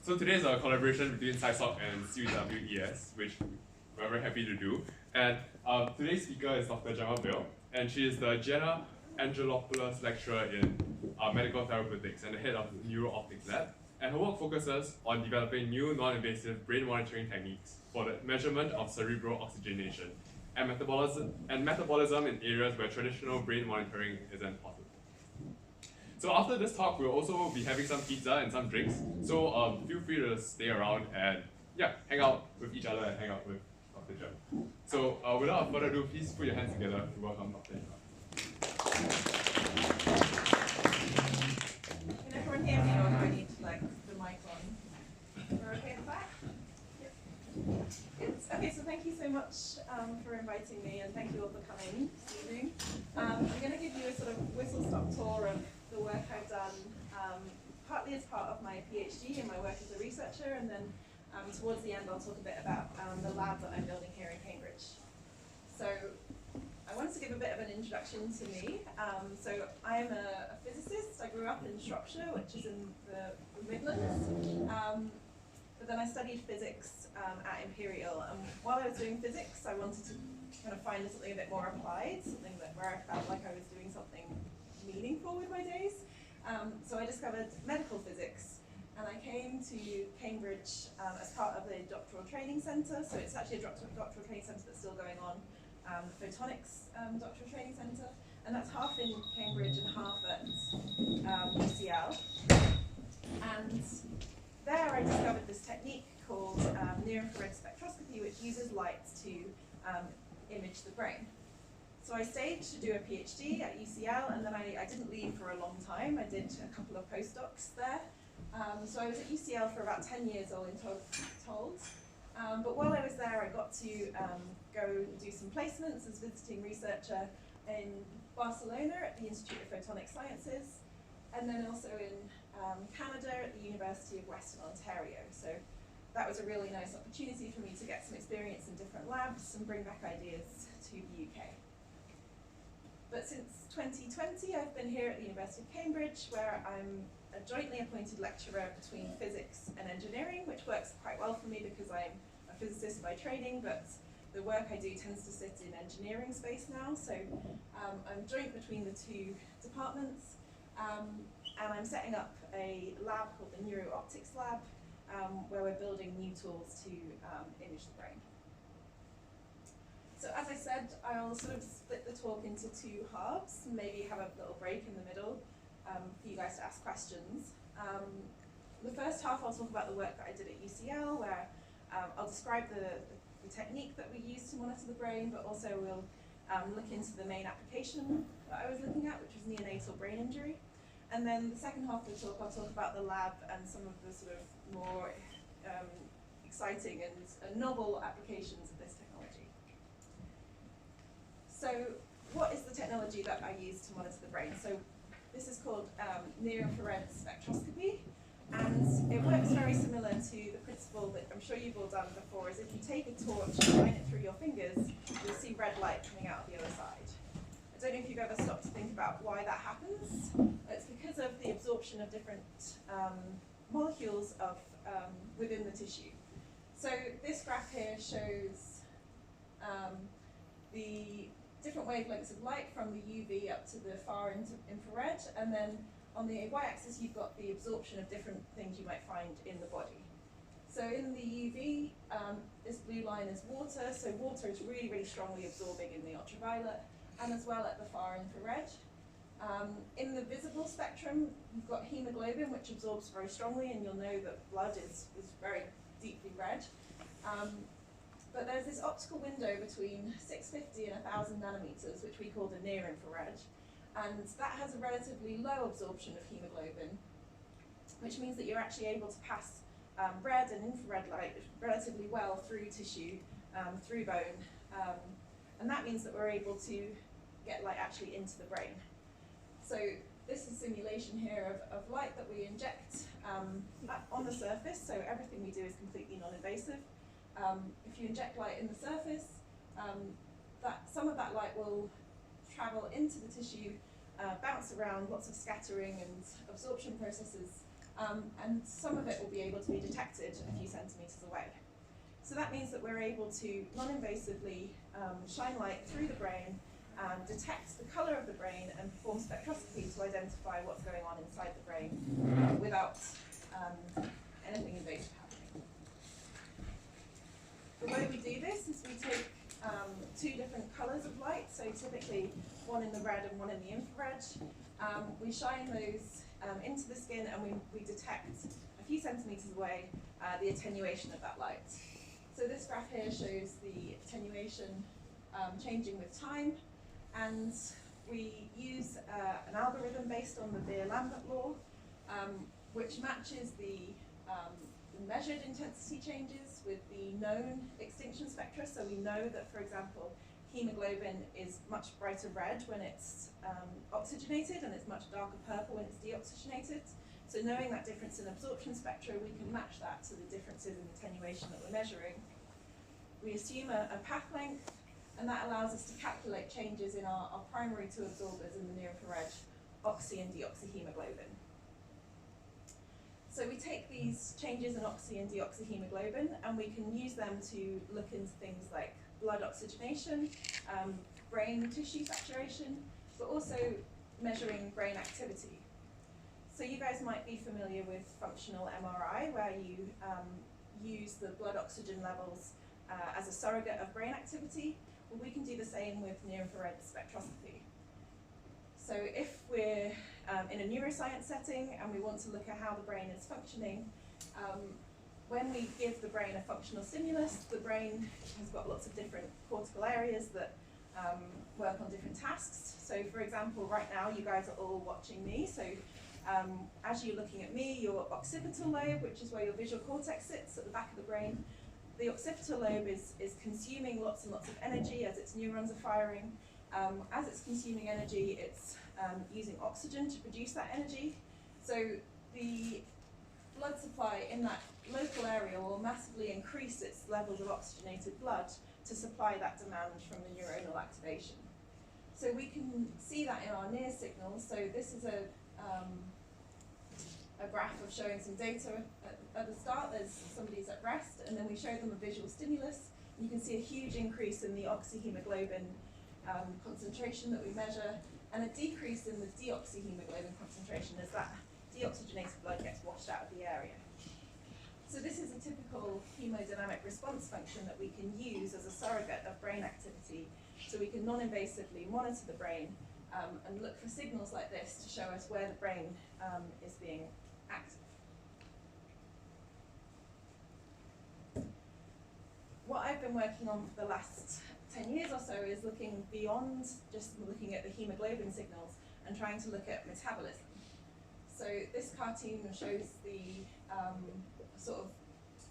So today is a collaboration between SciSoc and CWES, which we're very happy to do. And today's speaker is Dr. Gemma Bale, and she is the Gianna Angelopoulos Lecturer in Medical Therapeutics and the head of the Neuro Optics Lab. And her work focuses on developing new non-invasive brain monitoring techniques for the measurement of cerebral oxygenation and metabolism in areas where traditional brain monitoring isn't possible. So after this talk, we'll also be having some pizza and some drinks. So feel free to stay around and hang out with each other and hang out with Dr. Gemma. So without further ado, please put your hands together to welcome Dr. Gemma. Can everyone hear me, or do I need to the mic on? We're okay at the back? Yep. Good. Okay, so thank you so much for inviting me, and thank you all for coming this evening. I'm going to give you a sort of whistle-stop tour of the work I've done, partly as part of my PhD and my work as a researcher, and then towards the end I'll talk a bit about the lab that I'm building here in Cambridge. So I wanted to give a bit of an introduction to me. So I am a physicist. I grew up in Shropshire, which is in the Midlands. But then I studied physics at Imperial, and while I was doing physics, I wanted to kind of find something a bit more applied, something where I felt like I was doing something meaningful with my days. So I discovered medical physics, and I came to Cambridge as part of the doctoral training centre. So it's actually a doctoral training centre that's still going on, the Photonics doctoral training centre, and that's half in Cambridge and half at UCL. And there I discovered this technique called NearInfrared Spectroscopy, which uses light to image the brain. So I stayed to do a PhD at UCL, and then I didn't leave for a long time. I did a couple of postdocs there. So I was at UCL for about 10 years, all in told. But while I was there, I got to go and do some placements as visiting researcher in Barcelona at the Institute of Photonic Sciences, and then also in Canada at the University of Western Ontario. So that was a really nice opportunity for me to get some experience in different labs and bring back ideas to the UK. But since 2020, I've been here at the University of Cambridge, where I'm a jointly appointed lecturer between physics and engineering, which works quite well for me because I'm a physicist by training, but the work I do tends to sit in engineering space now. So I'm joint between the two departments, and I'm setting up a lab called the Neuro Optics Lab, where we're building new tools to image the brain. So as I said, I'll sort of split the talk into two halves, maybe have a little break in the middle for you guys to ask questions. The first half I'll talk about the work that I did at UCL, where I'll describe the technique that we use to monitor the brain, but also we'll look into the main application that I was looking at, which was neonatal brain injury. And then the second half of the talk, I'll talk about the lab and some of the sort of more exciting and novel applications of this technology. So what is the technology that I use to monitor the brain? So this is called near-infrared spectroscopy, and it works very similar to the principle that I'm sure you've all done before, is if you take a torch and shine it through your fingers, you'll see red light coming out of the other side. I don't know if you've ever stopped to think about why that happens. It's because of the absorption of different molecules of within the tissue. So this graph here shows the different wavelengths of light from the UV up to the far infrared, and then on the y-axis you've got the absorption of different things you might find in the body. So in the UV, this blue line is water, so water is really, really strongly absorbing in the ultraviolet, and as well at the far infrared. In the visible spectrum, you've got hemoglobin, which absorbs very strongly, and you'll know that blood is very deeply red. But there's this optical window between 650 and 1,000 nanometers, which we call the near-infrared, and that has a relatively low absorption of hemoglobin, which means that you're actually able to pass red and infrared light relatively well through tissue, through bone, and that means that we're able to get light actually into the brain. So this is a simulation here of light that we inject on the surface, so everything we do is completely non-invasive. If you inject light in the surface, some of that light will travel into the tissue, bounce around, lots of scattering and absorption processes and some of it will be able to be detected a few centimetres away. So that means that we're able to non-invasively shine light through the brain and detect the colour of the brain and perform spectroscopy to identify what's going on inside the brain without anything invasive happening. The way we do this is we take two different colours of light, so typically one in the red and one in the infrared. We shine those into the skin and we detect a few centimetres away the attenuation of that light. So this graph here shows the attenuation changing with time, and we use an algorithm based on the Beer-Lambert law, which matches the measured intensity changes with the known extinction spectra. So we know that, for example, hemoglobin is much brighter red when it's oxygenated, and it's much darker purple when it's deoxygenated. So knowing that difference in absorption spectra, we can match that to the differences in attenuation that we're measuring. We assume a path length, and that allows us to calculate changes in our primary two absorbers in the near-infrared oxy and deoxyhemoglobin. So we take these changes in oxy and deoxyhemoglobin, and we can use them to look into things like blood oxygenation, brain tissue saturation, but also measuring brain activity. So you guys might be familiar with functional MRI, where you use the blood oxygen levels as a surrogate of brain activity. Well, we can do the same with near-infrared spectroscopy. So if we're in a neuroscience setting and we want to look at how the brain is functioning, when we give the brain a functional stimulus, the brain has got lots of different cortical areas that work on different tasks. So for example, right now you guys are all watching me. So as you're looking at me, your occipital lobe, which is where your visual cortex sits at the back of the brain, the occipital lobe is consuming lots and lots of energy as its neurons are firing. As it's consuming energy, it's using oxygen to produce that energy. So the blood supply in that local area will massively increase its levels of oxygenated blood to supply that demand from the neuronal activation. So we can see that in our near signals. So this is a graph of showing some data. At the start, there's somebody's at rest, and then we show them a visual stimulus. And you can see a huge increase in the oxyhemoglobin concentration that we measure, and a decrease in the deoxyhemoglobin concentration as that deoxygenated blood gets washed out of the area. So this is a typical hemodynamic response function that we can use as a surrogate of brain activity, so we can non-invasively monitor the brain and look for signals like this to show us where the brain is being active. What I've been working on for the last 10 years or so is looking beyond just looking at the hemoglobin signals and trying to look at metabolism. So this cartoon shows the sort of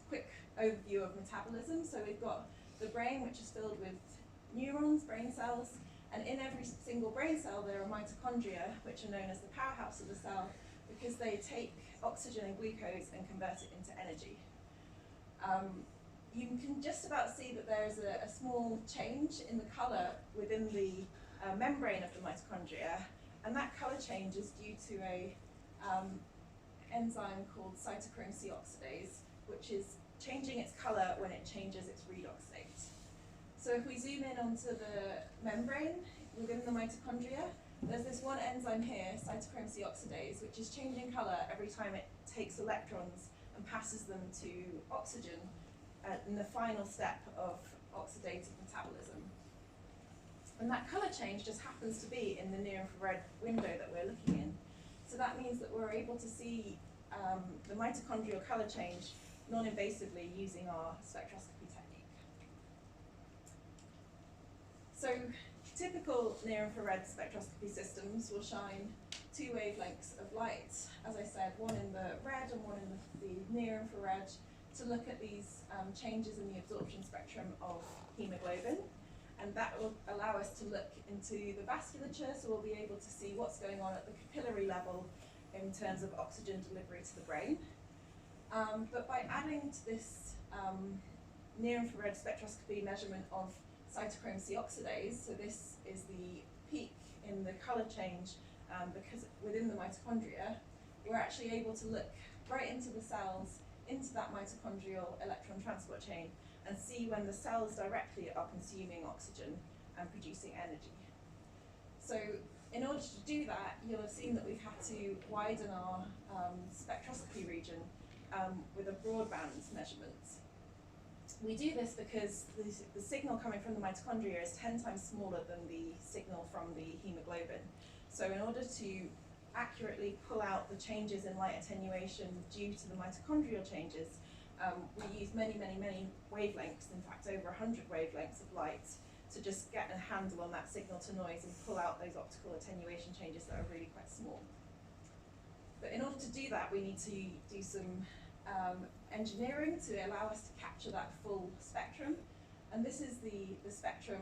quick overview of metabolism. So we've got the brain, which is filled with neurons, brain cells, and in every single brain cell there are mitochondria, which are known as the powerhouse of the cell, because they take oxygen and glucose and convert it into energy. You can just about see that there is a small change in the colour within the membrane of the mitochondria, and that colour change is due to a enzyme called cytochrome C oxidase, which is changing its colour when it changes its redox state. So if we zoom in onto the membrane within the mitochondria, there's this one enzyme here, cytochrome C oxidase, which is changing colour every time it takes electrons and passes them to oxygen in the final step of oxidative metabolism. And that colour change just happens to be in the near-infrared window that we're looking in. So that means that we're able to see the mitochondrial colour change non-invasively using our spectroscopy technique. So typical near-infrared spectroscopy systems will shine two wavelengths of light, as I said, one in the red and one in the near-infrared, to look at these changes in the absorption spectrum of hemoglobin. And that will allow us to look into the vasculature, so we'll be able to see what's going on at the capillary level in terms of oxygen delivery to the brain. But by adding to this near-infrared spectroscopy measurement of cytochrome C oxidase, so this is the peak in the colour change because within the mitochondria, we're actually able to look right into the cells, into that mitochondrial electron transport chain, and see when the cells directly are consuming oxygen and producing energy. So in order to do that, you'll have seen that we've had to widen our spectroscopy region with a broadband measurement. We do this because the signal coming from the mitochondria is 10 times smaller than the signal from the hemoglobin. So in order to accurately pull out the changes in light attenuation due to the mitochondrial changes, we use many, many, many wavelengths, in fact over 100 wavelengths of light, to just get a handle on that signal to noise and pull out those optical attenuation changes that are really quite small. But in order to do that, we need to do some engineering to allow us to capture that full spectrum. And this is the spectrum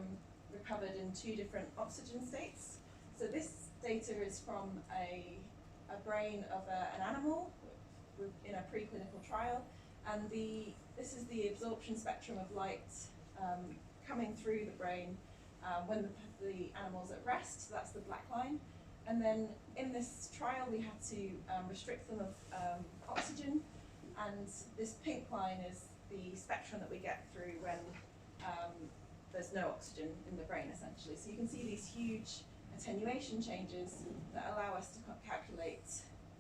recovered in 2 different oxygen states. So this data is from a brain of an animal in a preclinical trial. And this is the absorption spectrum of light coming through the brain when the animal's at rest. So that's the black line. And then in this trial, we had to restrict them of oxygen. And this pink line is the spectrum that we get through when there's no oxygen in the brain, essentially. So you can see these huge attenuation changes that allow us to calculate,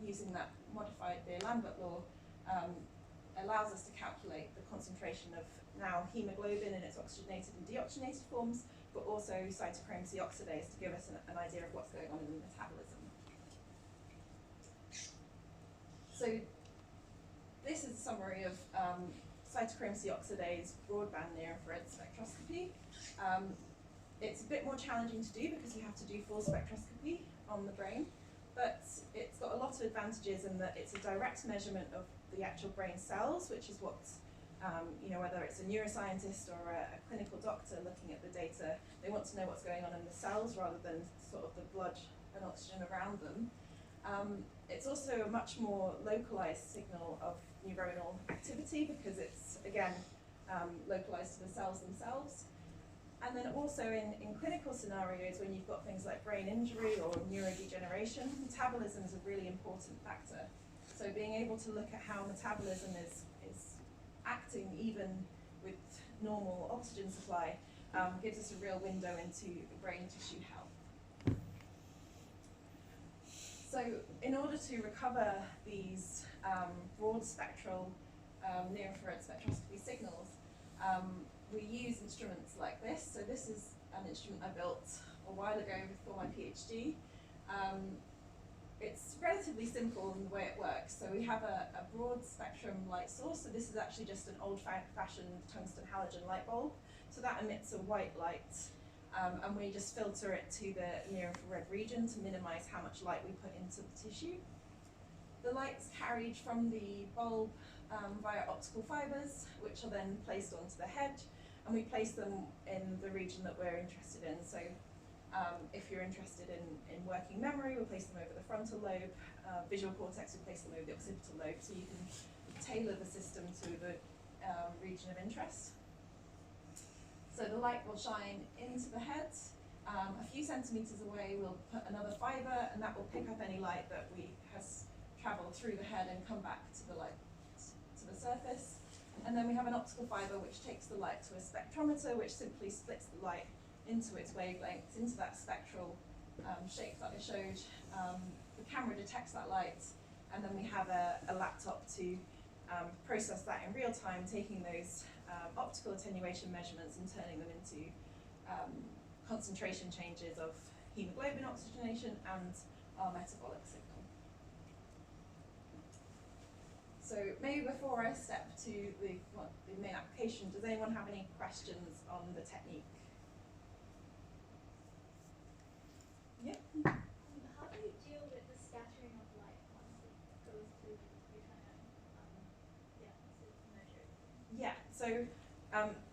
using that modified Beer-Lambert law, allows us to calculate the concentration of now hemoglobin in its oxygenated and deoxygenated forms, but also cytochrome C oxidase to give us an idea of what's going on in the metabolism. So this is a summary of cytochrome C oxidase broadband near-infrared spectroscopy. It's a bit more challenging to do because you have to do full spectroscopy on the brain, but it's got a lot of advantages in that it's a direct measurement of the actual brain cells, which is what, whether it's a neuroscientist or a clinical doctor looking at the data, they want to know what's going on in the cells rather than sort of the blood and oxygen around them. It's also a much more localized signal of neuronal activity because it's, again, localized to the cells themselves. And then also in clinical scenarios, when you've got things like brain injury or neurodegeneration, metabolism is a really important factor. So being able to look at how metabolism is acting even with normal oxygen supply gives us a real window into the brain tissue health. So in order to recover these broad spectral near-infrared spectroscopy signals, we use instruments like this. So this is an instrument I built a while ago for my PhD. It's relatively simple in the way it works. So we have a broad spectrum light source. So this is actually just an old-fashioned tungsten halogen light bulb. So that emits a white light. And we just filter it to the near-infrared region to minimize how much light we put into the tissue. The light's carried from the bulb via optical fibers, which are then placed onto the head, and we place them in the region that we're interested in. So if you're interested in working memory, we'll place them over the frontal lobe. Visual cortex, we'll place them over the occipital lobe, so you can tailor the system to the region of interest. So the light will shine into the head. A few centimeters away, we'll put another fiber, and that will pick up any light that has traveled through the head and come back to the surface. And then we have an optical fiber which takes the light to a spectrometer, which simply splits the light into its wavelengths, into that spectral shape that I showed. The camera detects that light, and then we have a laptop to process that in real time, taking those optical attenuation measurements and turning them into concentration changes of hemoglobin oxygenation and our metabolic signal. So maybe before I step to the main application, does anyone have any questions on the technique? Yeah. How do you deal with the scattering of light once it goes through you're trying to measure? Yeah. So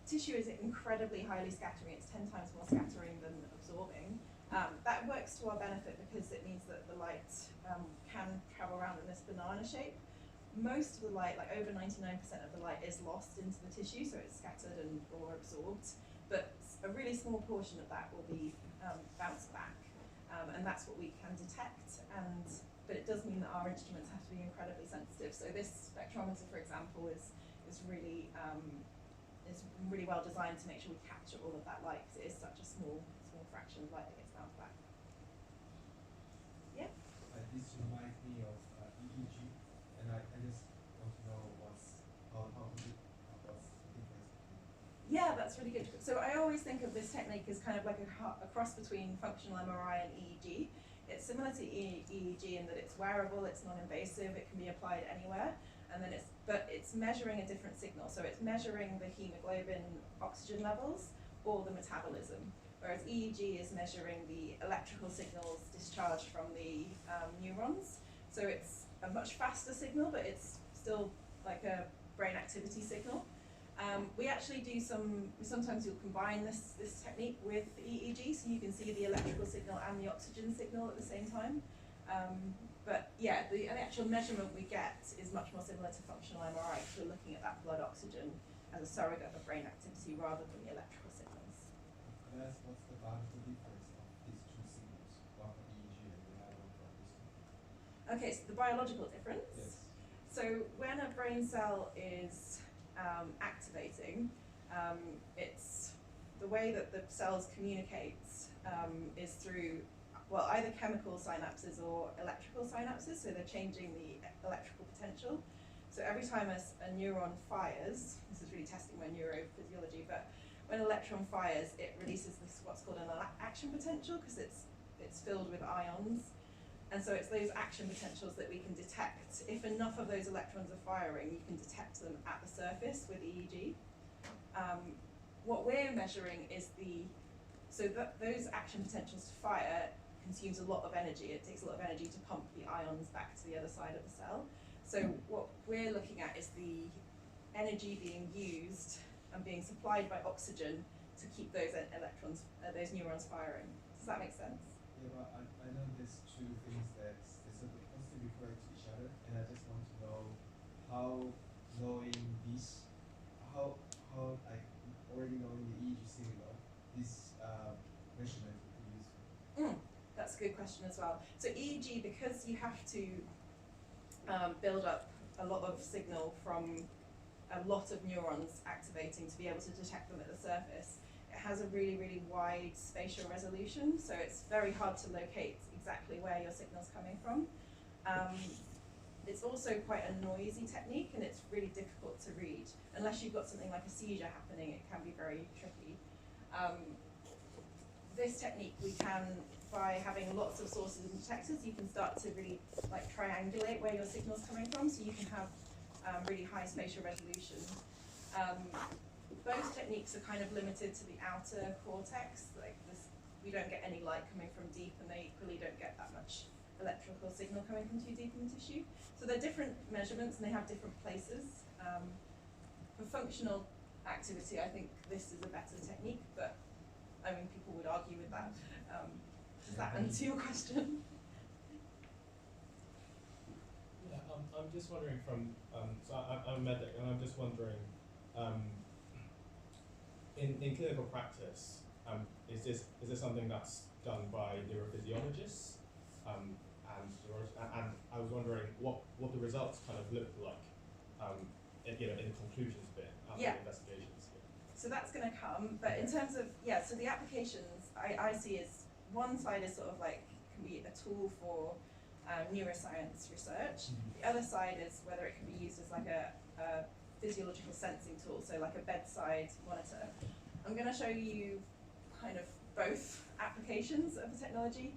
tissue is incredibly highly scattering. It's 10 times more scattering than absorbing. That works to our benefit because it means that the light can travel around in this banana shape. Most of the light, like over 99% of the light, is lost into the tissue, so it's scattered or absorbed. But a really small portion of that will be bounced back, and that's what we can detect. And but it does mean that our instruments have to be incredibly sensitive. So this spectrometer, for example, is really well designed to make sure we capture all of that light, because it is such a small fraction of light that gets bounced back. Yeah? This reminds me of EEG, and I just want to know what's the difference. Yeah, that's really good. So I always think of this technique as kind of like a cross between functional MRI and EEG. It's similar to EEG in that it's wearable, it's non-invasive, it can be applied anywhere, and then it's measuring a different signal. So it's measuring the hemoglobin oxygen levels or the metabolism, whereas EEG is measuring the electrical signals discharged from the neurons. So it's a much faster signal, but it's still like a brain activity signal. We actually do sometimes you'll combine this technique with EEG, so you can see the electrical signal and the oxygen signal at the same time. But yeah, the actual measurement we get is much more similar to functional MRI, because we're looking at that blood oxygen as a surrogate of brain activity rather than the electrical signals. Can I ask what's the biological difference of these two signals, one for EEG and the other one for acoustic? Okay, so the biological difference. Yes. So when a brain cell is activating, it's the way that the cells communicate is through, well, either chemical synapses or electrical synapses, so they're changing the electrical potential. So every time a neuron fires, this is really testing my neurophysiology, but when an electron fires, it releases this what's called an action potential, because it's filled with ions. And so it's those action potentials that we can detect. If enough of those electrons are firing, you can detect them at the surface with EEG. What we're measuring is those action potentials to fire consumes a lot of energy. It takes a lot of energy to pump the ions back to the other side of the cell. So what we're looking at is the energy being used and being supplied by oxygen to keep those neurons firing. Does that make sense? Yeah, but I know there's two things that they're sort of constantly referring to each other, and I just want to know how knowing this, how like already knowing the EEG signal, this measurement would be useful. That's a good question as well. So EEG, because you have to build up a lot of signal from a lot of neurons activating to be able to detect them at the surface, it has a really, really wide spatial resolution, so it's very hard to locate exactly where your signal's coming from. It's also quite a noisy technique, and it's really difficult to read. Unless you've got something like a seizure happening, it can be very tricky. This technique we can, by having lots of sources and detectors, you can start to really like triangulate where your signal's coming from, so you can have really high spatial resolution. Both techniques are kind of limited to the outer cortex. Like this, we don't get any light coming from deep, and they equally don't get that much electrical signal coming from too deep in the tissue. So they're different measurements, and they have different places. For functional activity, I think this is a better technique, but I mean, people would argue with that. Does that answer your question? Yeah, I'm just wondering so I'm a medic, and I'm just wondering, in clinical practice, is this something that's done by neurophysiologists, and I was wondering what the results kind of look like, in the conclusions bit after the investigations. So that's going to come, but in terms of, so the applications I see is, one side is sort of like, can be a tool for neuroscience research. The other side is whether it can be used as like a physiological sensing tool, so like a bedside monitor. I'm going to show you kind of both applications of the technology,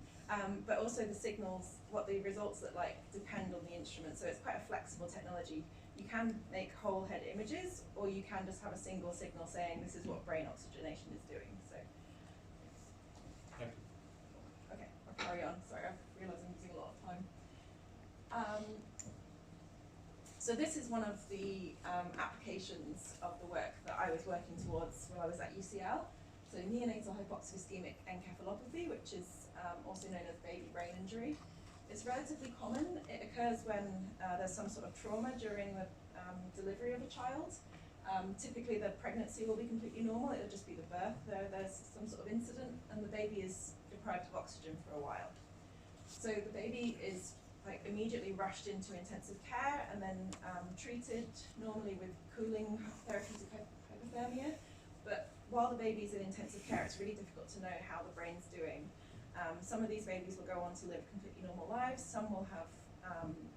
but also the signals, what the results look like depend on the instrument. So it's quite a flexible technology. You can make whole head images, or you can just have a single signal saying this is what brain oxygenation is doing. So, okay, I'll carry on. Sorry, I realise I'm using a lot of time. So this is one of the applications of the work that I was working towards when I was at UCL. So neonatal hypoxic-ischemic encephalopathy, which is also known as baby brain injury. It's relatively common. It occurs when there's some sort of trauma during the delivery of a child. Typically the pregnancy will be completely normal, it'll just be the birth. There's some sort of incident and the baby is deprived of oxygen for a while. So the baby is like immediately rushed into intensive care and then treated normally with cooling therapeutic hypothermia. But while the baby's in intensive care, it's really difficult to know how the brain's doing. Some of these babies will go on to live completely normal lives. Some will have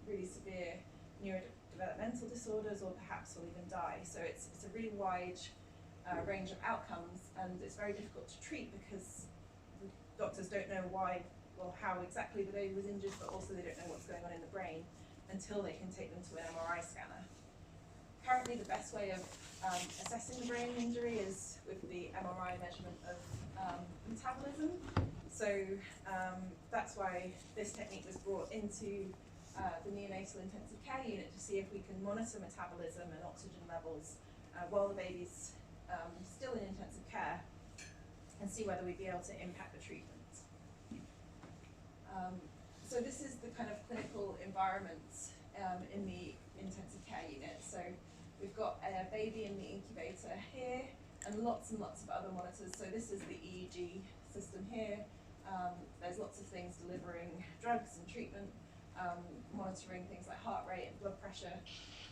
really severe neurodevelopmental disorders, or perhaps will even die. So it's a really wide range of outcomes, and it's very difficult to treat because the doctors don't know why, well, how exactly the baby was injured, but also they don't know what's going on in the brain until they can take them to an MRI scanner. Currently, the best way of assessing the brain injury is with the MRI measurement of metabolism. So that's why this technique was brought into the neonatal intensive care unit to see if we can monitor metabolism and oxygen levels while the baby's still in intensive care, and see whether we'd be able to impact the treatment. So this is the kind of clinical environment in the intensive care unit. So we've got a baby in the incubator here, and lots of other monitors. So this is the EEG system here. There's lots of things delivering drugs and treatment, monitoring things like heart rate and blood pressure.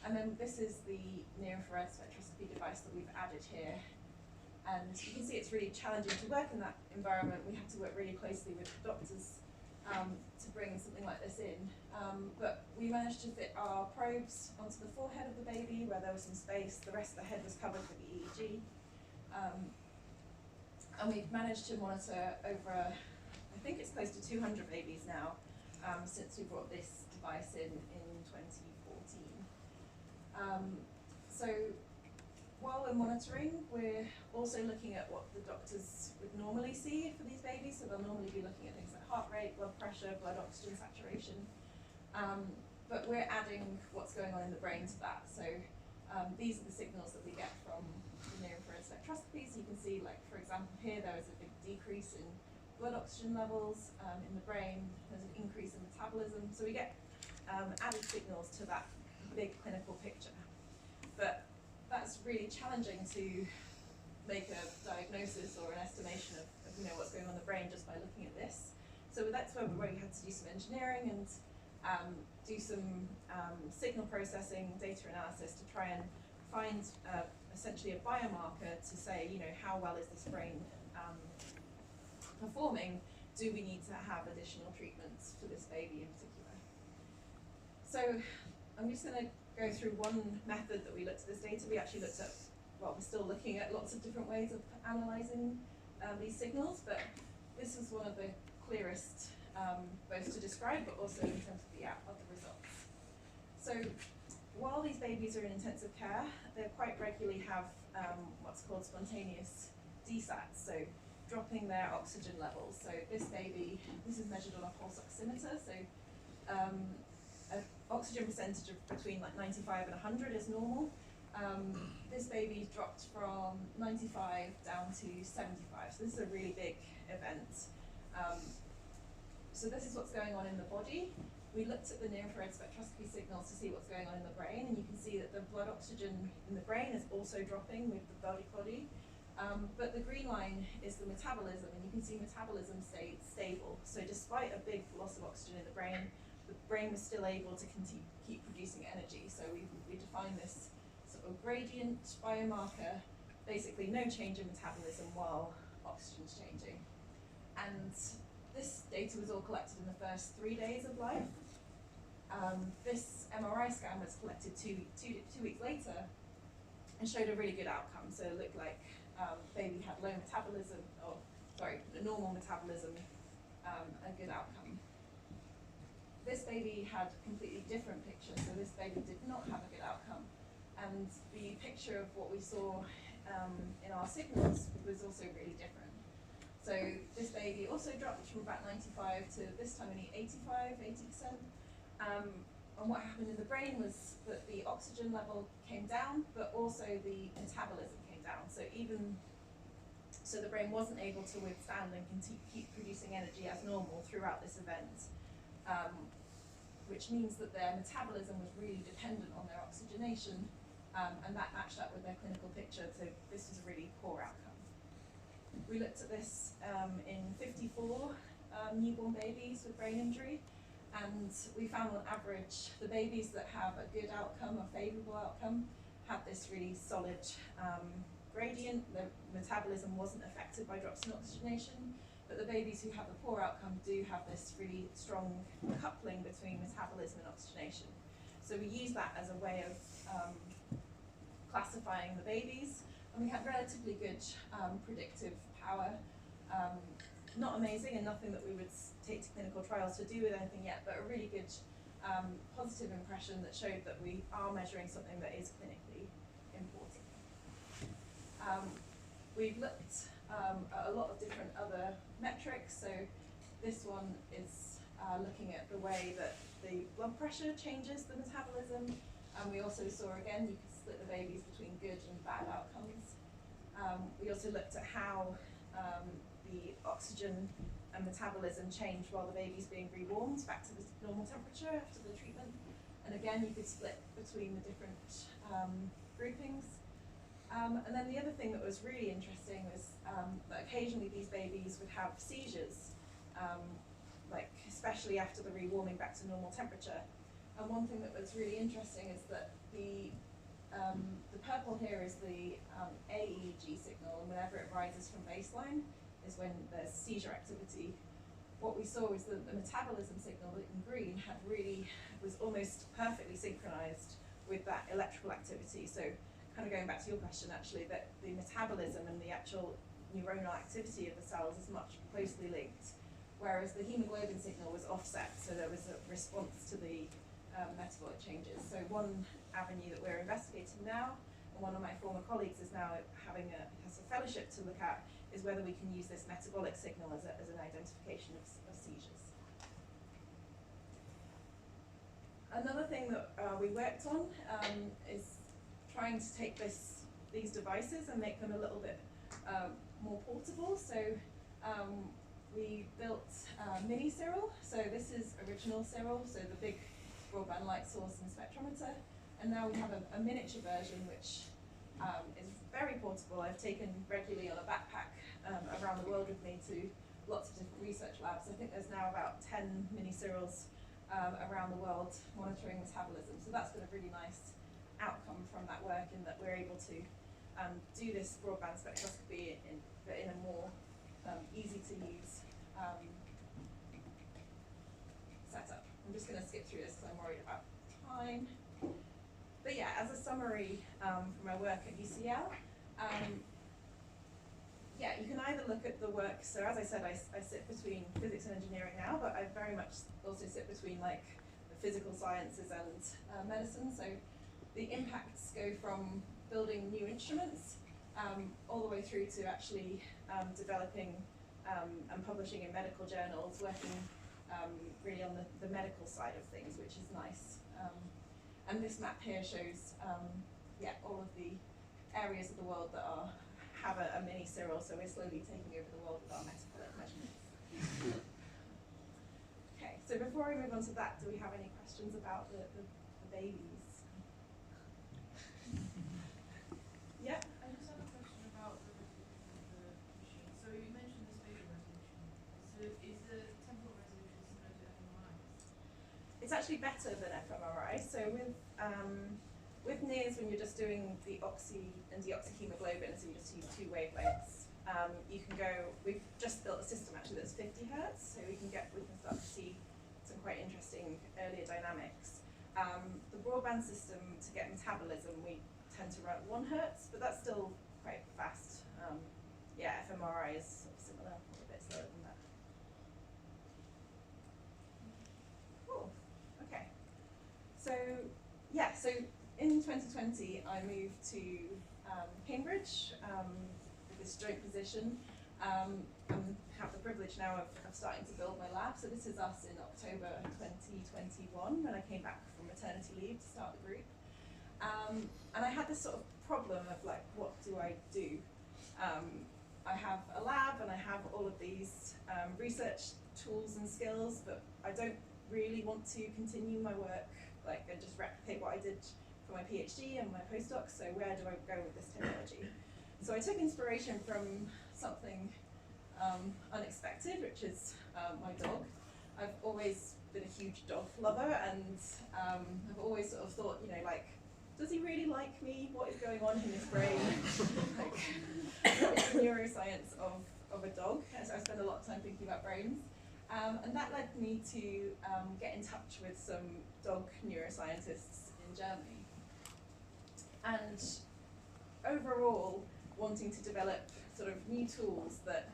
And then this is the NearInfrared Spectroscopy device that we've added here. And you can see it's really challenging to work in that environment. We have to work really closely with the doctors to bring something like this in. But we managed to fit our probes onto the forehead of the baby where there was some space. The rest of the head was covered with the EEG. And we've managed to monitor over, I think it's close to 200 babies now, since we brought this device in 2014. So while we're monitoring, we're also looking at what the doctors would normally see for these babies. So they'll normally be looking at things like heart rate, blood pressure, blood oxygen saturation. But we're adding what's going on in the brain to that. So these are the signals that we get from the near-infrared spectroscopy. So you can see, like, for example, here there is a big decrease in blood oxygen levels in the brain. There's an increase in metabolism. So we get added signals to that big clinical picture. But that's really challenging to make a diagnosis or an estimation of what's going on in the brain just by looking at this. So that's where we had to do some engineering and do some signal processing, data analysis to try and find essentially a biomarker to say, how well is this brain performing? Do we need to have additional treatments for this baby in particular? So I'm just going to go through one method that we looked at this data. We actually looked at, well, we're still looking at lots of different ways of analysing these signals, but this was one of the clearest, both to describe, but also in terms of the results. So while these babies are in intensive care, they quite regularly have what's called spontaneous desats, so dropping their oxygen levels. So this baby, this is measured on a pulse oximeter, so an oxygen percentage of between like 95 and 100 is normal. This baby dropped from 95 down to 75, so this is a really big event. So this is what's going on in the body. We looked at the near-infrared spectroscopy signals to see what's going on in the brain, and you can see that the blood oxygen in the brain is also dropping with the body. But the green line is the metabolism, and you can see metabolism stayed stable. So despite a big loss of oxygen in the brain was still able to keep producing energy. So we defined this sort of gradient biomarker, basically no change in metabolism while oxygen's changing. And this data was all collected in the first 3 days of life. This MRI scan was collected two weeks later and showed a really good outcome. So it looked like baby had low metabolism, a normal metabolism, a good outcome. This baby had a completely different picture, so this baby did not have a good outcome. And the picture of what we saw in our signals was also really different. So this baby also dropped from about 95 to this time only 80%. And what happened in the brain was that the oxygen level came down, but also the metabolism came down. So the brain wasn't able to withstand and keep producing energy as normal throughout this event, which means that their metabolism was really dependent on their oxygenation, and that matched up with their clinical picture. So this was a really poor outcome. We looked at this in 54 newborn babies with brain injury, And we found on average, the babies that have a good outcome, a favourable outcome, had this really solid gradient. The metabolism wasn't affected by drops in oxygenation, but the babies who have the poor outcome do have this really strong coupling between metabolism and oxygenation. So we use that as a way of classifying the babies, and we had relatively good predictive power. Not amazing, and nothing that we would take to clinical trials to do with anything yet, but a really good positive impression that showed that we are measuring something that is clinically important. We've looked at a lot of different other metrics. So this one is looking at the way that the blood pressure changes the metabolism. And we also saw, again, you could split the babies between good and bad outcomes. We also looked at how the oxygen and metabolism changed while the baby's being rewarmed back to the normal temperature after the treatment. And again, you could split between the different groupings. And then the other thing that was really interesting was that occasionally these babies would have seizures, like especially after the rewarming back to normal temperature. And one thing that was really interesting is that the purple here is the AEG signal, and whenever it rises from baseline is when there's seizure activity. What we saw was that the metabolism signal in green was almost perfectly synchronized with that electrical activity. So kind of going back to your question actually, that the metabolism and the actual neuronal activity of the cells is much closely linked, whereas the hemoglobin signal was offset, so there was a response to the metabolic changes. So one avenue that we're investigating now, and one of my former colleagues is now has a fellowship to look at, is whether we can use this metabolic signal as an identification of seizures. Another thing that we worked on is trying to take these devices and make them a little bit more portable. So we built mini Cyril. So this is original Cyril, so the big broadband light source and spectrometer. And now we have a miniature version which is very portable. I've taken regularly on a backpack around the world with me to lots of different research labs. I think there's now about 10 mini Cyrils around the world monitoring metabolism. So that's been a really nice outcome from that work, in that we're able to do this broadband spectroscopy but in a more easy to use setup. I'm just going to skip through this because I'm worried about time. But yeah, as a summary from my work at UCL, yeah, you can either look at the work. So as I said, I sit between physics and engineering now, but I very much also sit between like the physical sciences and medicine. So the impacts go from building new instruments all the way through to actually developing and publishing in medical journals, working really on the medical side of things, which is nice. And this map here shows yeah, all of the areas of the world that have a mini Cyril, so we're slowly taking over the world with our metabolic measurements. Okay, so before I move on to that, do we have any questions about the babies? Yeah? I just have a question about the resolution of the machine. So you mentioned the spatial resolution. So is the temporal resolution similar to FMRI? It's actually better than fMRI. So with NIRS, when you're just doing the oxy and deoxyhemoglobin, so you just use 2 wavelengths, you can go. We've just built a system actually that's 50 hertz, so we can start to see some quite interesting earlier dynamics. The broadband system, to get metabolism, we tend to run at 1 hertz, but that's still quite fast. Yeah, fMRI is sort of similar, or a bit slower than that. Cool. Okay. So yeah, so in 2020, I moved to Cambridge with this joint position, and have the privilege now of starting to build my lab. So this is us in October 2021, when I came back from maternity leave to start the group. And I had this sort of problem of like, what do I do? I have a lab and I have all of these research tools and skills, but I don't really want to continue my work, like, and just replicate what I did for my PhD and my postdoc. So where do I go with this technology? So I took inspiration from something unexpected, which is my dog. I've always been a huge dog lover, and I've always sort of thought, you know, like, does he really like me? What is going on in his brain? Like, what is the neuroscience of a dog? So I spend a lot of time thinking about brains. And that led me to get in touch with some dog neuroscientists in Germany. And overall, wanting to develop sort of new tools that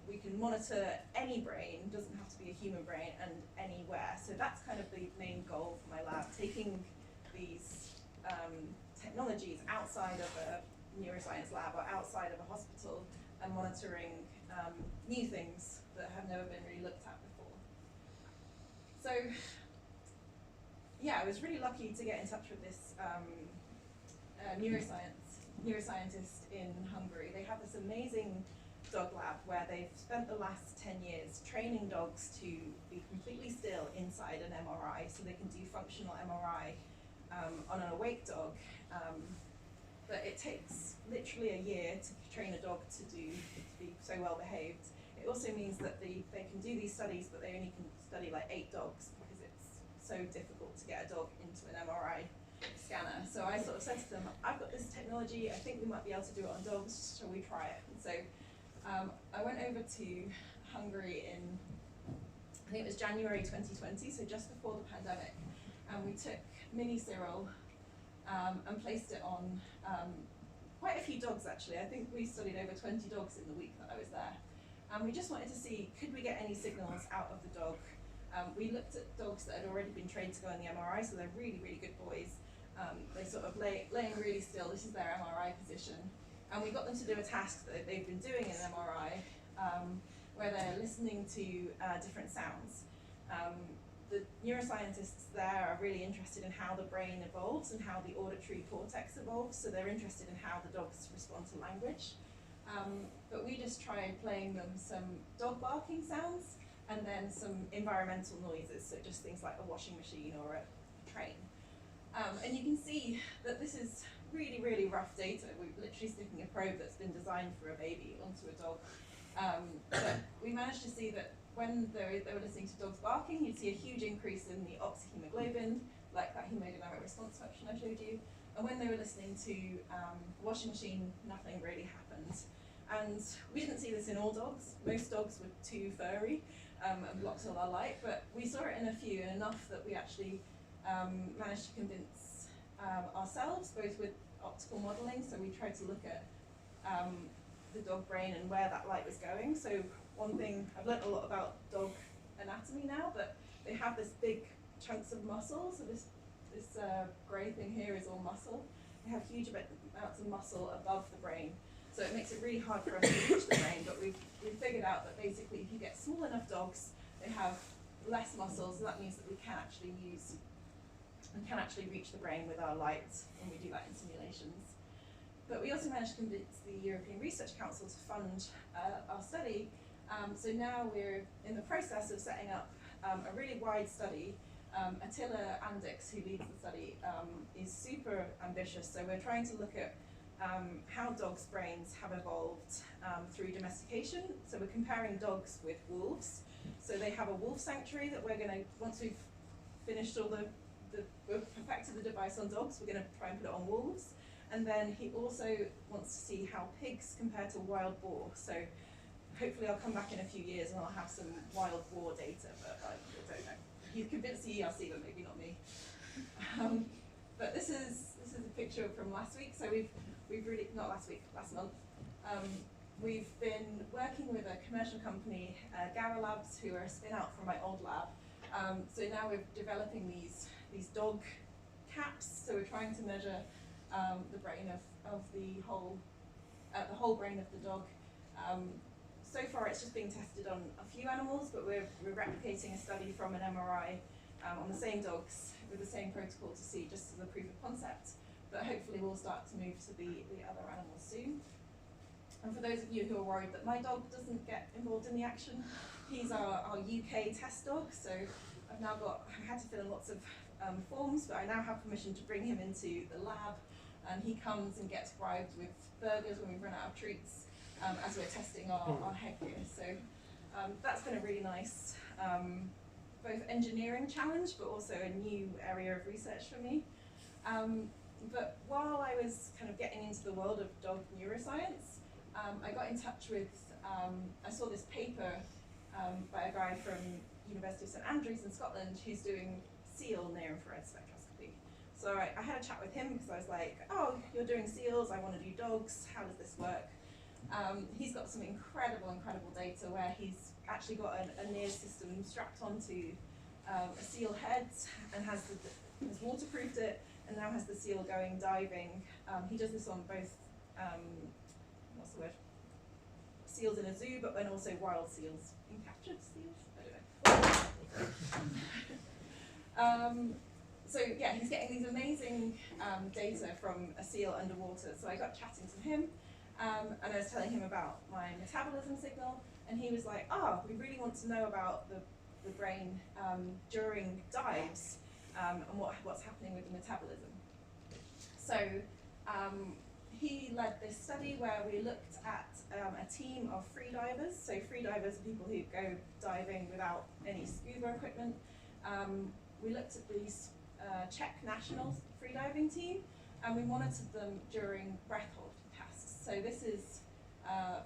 we can monitor any brain, doesn't have to be a human brain, and anywhere. So that's kind of the main goal for my lab, taking these technologies outside of a neuroscience lab or outside of a hospital and monitoring new things that have never been really looked at before. So yeah, I was really lucky to get in touch with this neuroscientist in Hungary. They have this amazing dog lab where they've spent the last 10 years training dogs to be completely still inside an MRI, so they can do functional MRI on an awake dog. But it takes literally a year to train a dog to be so well behaved. It also means that they can do these studies, but they only can study like 8 dogs because it's so difficult to get a dog into an MRI scanner. So I sort of said to them, I've got this technology, I think we might be able to do it on dogs, shall we try it? And so I went over to Hungary in, I think it was January 2020, so just before the pandemic, and we took mini Cyril and placed it on quite a few dogs actually. I think we studied over 20 dogs in the week that I was there. And we just wanted to see, could we get any signals out of the dog? We looked at dogs that had already been trained to go in the MRI, so they're really, really good boys. They sort of laying really still, this is their MRI position. And we got them to do a task that they've been doing in MRI, where they're listening to different sounds. The neuroscientists there are really interested in how the brain evolves and how the auditory cortex evolves, so they're interested in how the dogs respond to language. But we just tried playing them some dog barking sounds and then some environmental noises, so just things like a washing machine or a train. And you can see that this is really, really rough data. We're literally sticking a probe that's been designed for a baby onto a dog. But we managed to see that when they were listening to dogs barking, you'd see a huge increase in the oxyhemoglobin, like that hemodynamic response function I showed you. And when they were listening to the washing machine, nothing really happened. And we didn't see this in all dogs. Most dogs were too furry and blocked all our light, but we saw it in a few, and enough that we actually managed to convince ourselves, both with optical modeling, so we tried to look at the dog brain and where that light was going. So one thing, I've learned a lot about dog anatomy now, but they have this big chunks of muscle, so this grey thing here is all muscle. They have huge amounts of muscle above the brain, so it makes it really hard for us to reach the brain, but we've figured out that basically if you get small enough dogs, they have less muscle, so that means that we can actually reach the brain with our light when we do that in simulations. But we also managed to convince the European Research Council to fund our study. So now we're in the process of setting up a really wide study. Attila Andix, who leads the study, is super ambitious. So we're trying to look at how dogs' brains have evolved through domestication. So we're comparing dogs with wolves. So they have a wolf sanctuary that we're going to, once we've finished all we've perfected the device on dogs, we're going to try and put it on wolves. And then he also wants to see how pigs compare to wild boar. So hopefully I'll come back in a few years and I'll have some wild boar data, but I don't know. He's convinced the ERC, but maybe not me. But this is a picture from last week. So we've really, not last week, last month. We've been working with a commercial company, Gara Labs, who are a spin out from my old lab. So now we're developing these dog caps. So we're trying to measure the brain of the whole brain of the dog. So far it's just being tested on a few animals, but we're replicating a study from an MRI on the same dogs with the same protocol to see just as a proof of concept. But hopefully we'll start to move to the other animals soon. And for those of you who are worried that my dog doesn't get involved in the action, he's our UK test dog. So I had to fill in lots of forms, but I now have permission to bring him into the lab, and he comes and gets bribed with burgers when we run out of treats as we're testing our headgear. So that's been a really nice both engineering challenge, but also a new area of research for me. But while I was kind of getting into the world of dog neuroscience, I got in touch with, I saw this paper by a guy from University of St Andrews in Scotland who's doing seal near-infrared spectroscopy. So I had a chat with him because I was like, oh, you're doing seals, I want to do dogs, how does this work? He's got some incredible data where he's actually got a NearInfrared system strapped onto a seal head and has waterproofed it and now has the seal going diving. He does this on both, what's the word? Seals in a zoo, but then also wild seals, captured seals, I don't know. So yeah, he's getting these amazing data from a seal underwater. So I got chatting to him, and I was telling him about my metabolism signal, and he was like, oh, we really want to know about the brain during dives and what's happening with the metabolism. So he led this study where we looked at a team of free divers. So free divers are people who go diving without any scuba equipment. We looked at these Czech national freediving team, and we monitored them during breath hold tasks. So this is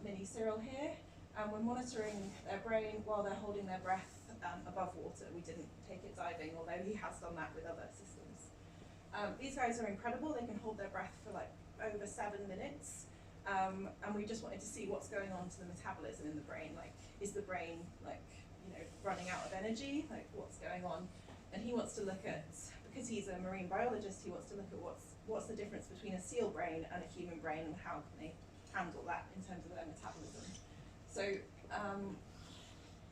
mini Cyril here, and we're monitoring their brain while they're holding their breath above water. We didn't take it diving, although he has done that with other systems. These guys are incredible. They can hold their breath for like over 7 minutes, and we just wanted to see what's going on to the metabolism in the brain. Like, is the brain running out of energy? Like, what's going on? And he wants to look at, because he's a marine biologist, he wants to look at what's the difference between a seal brain and a human brain, and how can they handle that in terms of their metabolism. So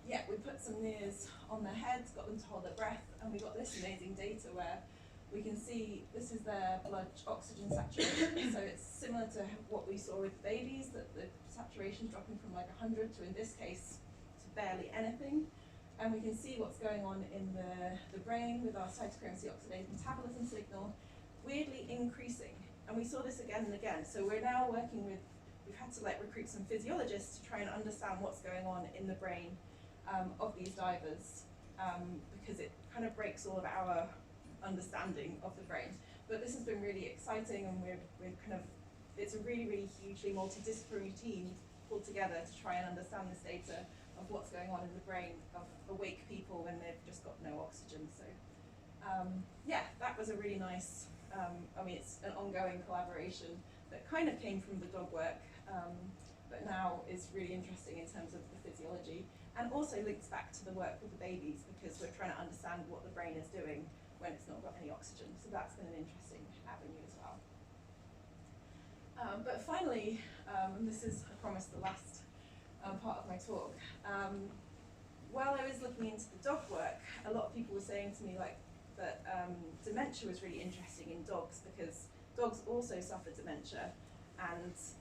yeah, we put some NearInfrared on their heads, got them to hold their breath, and we got this amazing data where we can see this is their blood oxygen saturation. So it's similar to what we saw with babies, that the saturation's dropping from like 100 to, in this case, to barely anything. And we can see what's going on in the brain with our cytochrome C oxidase metabolism signal, weirdly increasing. And we saw this again and again. So we're now working with, we've had to recruit some physiologists to try and understand what's going on in the brain of these divers, because it kind of breaks all of our understanding of the brain. But this has been really exciting, and we're kind of, it's a really hugely multidisciplinary team pulled together to try and understand this data of what's going on in the brain of awake people when they've just got no oxygen. So yeah, that was a really nice, I mean, it's an ongoing collaboration that kind of came from the dog work, but now is really interesting in terms of the physiology, and also links back to the work with the babies, because we're trying to understand what the brain is doing when it's not got any oxygen. So that's been an interesting avenue as well. But finally, and this is, I promise, the last part of my talk. While I was looking into the dog work, a lot of people were saying to me that dementia was really interesting in dogs, because dogs also suffer dementia, and it's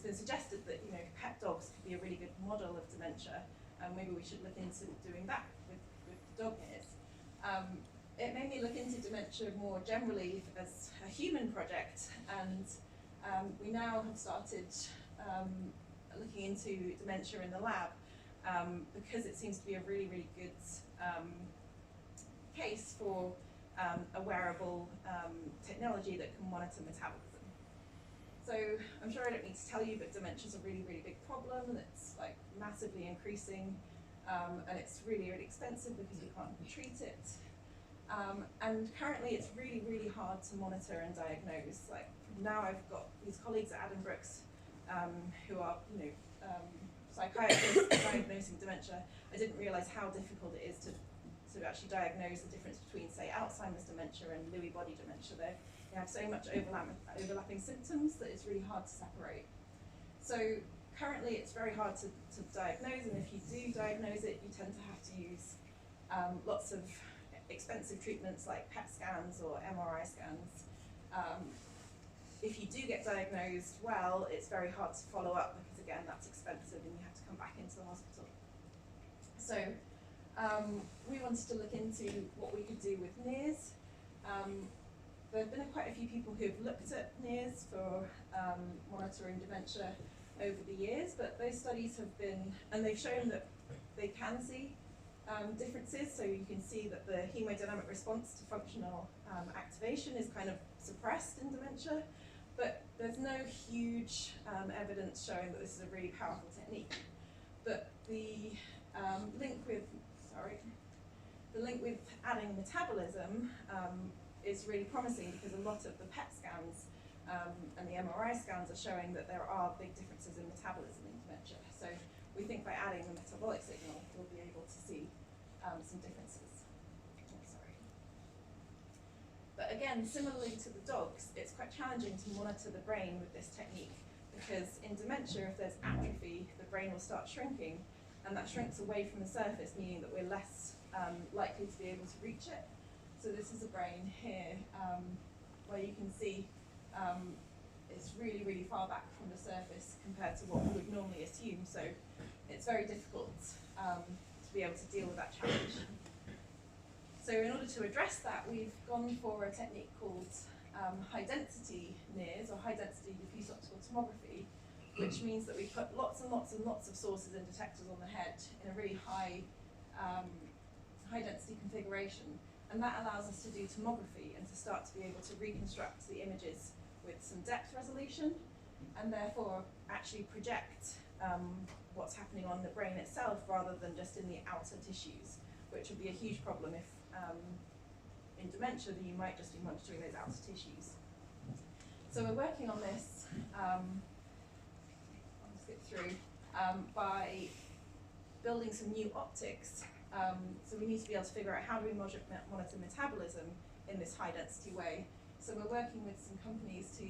been suggested that pet dogs could be a really good model of dementia, and maybe we should look into doing that with dog ears. It made me look into dementia more generally as a human project, and we now have started looking into dementia in the lab, because it seems to be a really good case for a wearable technology that can monitor metabolism. So I'm sure I don't need to tell you, but dementia is a really big problem, and it's massively increasing, and it's really expensive because we can't treat it. And currently it's really hard to monitor and diagnose. Now I've got these colleagues at Adam Brooks who are psychiatrists diagnosing dementia. I didn't realize how difficult it is to actually diagnose the difference between, say, Alzheimer's dementia and Lewy body dementia. They have so much overlapping symptoms that it's really hard to separate. So currently it's very hard to diagnose, and if you do diagnose it, you tend to have to use lots of expensive treatments like PET scans or MRI scans. If you do get diagnosed well, it's very hard to follow up, because again, that's expensive and you have to come back into the hospital. So we wanted to look into what we could do with NearInfrared. There have been quite a few people who've looked at NearInfrared for monitoring dementia over the years, but those studies have been, and they've shown that they can see differences. So you can see that the hemodynamic response to functional activation is kind of suppressed in dementia, but there's no huge evidence showing that this is a really powerful technique. But the link with adding metabolism is really promising, because a lot of the PET scans and the MRI scans are showing that there are big differences in metabolism in dementia. So we think by adding the metabolic signal, we'll be able to see some differences. Oh, sorry. But again, similarly to the dogs, it's quite challenging to monitor the brain with this technique, because in dementia, if there's atrophy, the brain will start shrinking, and that shrinks away from the surface, meaning that we're less likely to be able to reach it. So this is a brain here, where you can see it's really, really far back from the surface compared to what we would normally assume. So it's very difficult to be able to deal with that challenge. So in order to address that, we've gone for a technique called high-density NIRS, or high-density diffuse optical tomography, which means that we put lots and lots and lots of sources and detectors on the head in a really high-density configuration. And that allows us to do tomography and to start to be able to reconstruct the images with some depth resolution, and therefore actually project what's happening on the brain itself rather than just in the outer tissues, which would be a huge problem if in dementia that you might just be monitoring those outer tissues. So we're working on this, I'll skip through, by building some new optics. So we need to be able to figure out how do we monitor metabolism in this high density way. So we're working with some companies to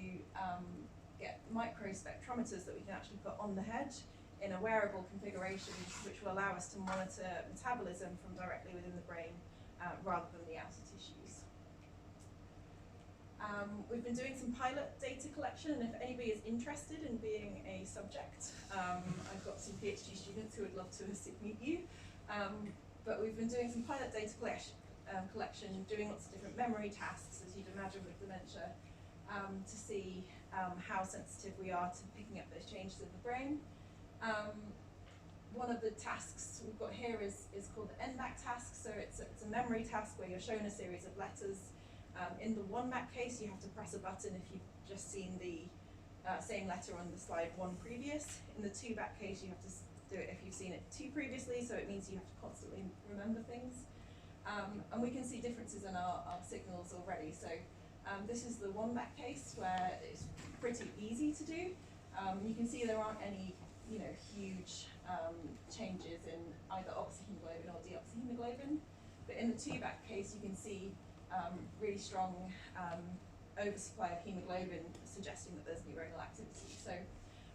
get micro spectrometers that we can actually put on the head in a wearable configuration, which will allow us to monitor metabolism from directly within the brain rather than the outer tissues. We've been doing some pilot data collection, and if anybody is interested in being a subject, I've got some PhD students who would love to meet you. But we've been doing some pilot data collection, doing lots of different memory tasks, as you'd imagine with dementia, to see how sensitive we are to picking up those changes in the brain. One of the tasks we've got here is called the NMAC task. So it's a memory task where you're shown a series of letters. In the 1MAC case, you have to press a button if you've just seen the same letter on the slide one previous. In the 2MAC case, you have to do it if you've seen it two previously, so it means you have to constantly remember things. And we can see differences in our signals already. So this is the 1MAC case where it's pretty easy to do. You can see there aren't any huge changes in either oxyhemoglobin or deoxyhemoglobin. But in the 2MAC case, you can see really strong oversupply of hemoglobin, suggesting that there's neuronal activity. So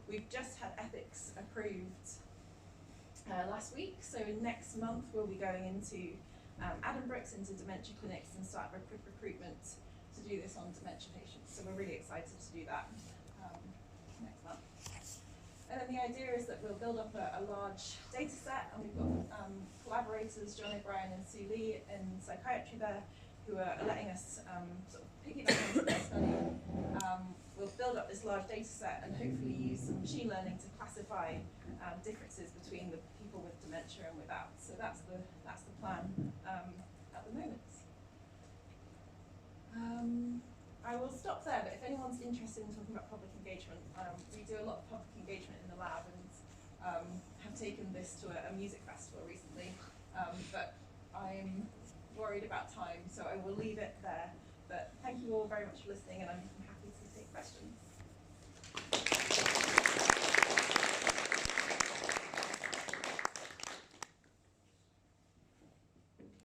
we've just had ethics approved last week. So next month we'll be going into Addenbrooke's, into dementia clinics, and start recruitment to do this on dementia patients. So we're really excited to do that next month. And then the idea is that we'll build up a large data set, and we've got collaborators, John O'Brien and Sue Lee in psychiatry there, who are letting us sort of piggyback into their study. We'll build up this large data set and hopefully use some machine learning to classify differences between the people with dementia and without. So that's the plan at the moment. I will stop there, but if anyone's interested in talking about public engagement, we do a lot of public engagement in the lab, and have taken this to a music festival recently. But I'm worried about time, so I will leave it there. But thank you all very much for listening, and I'm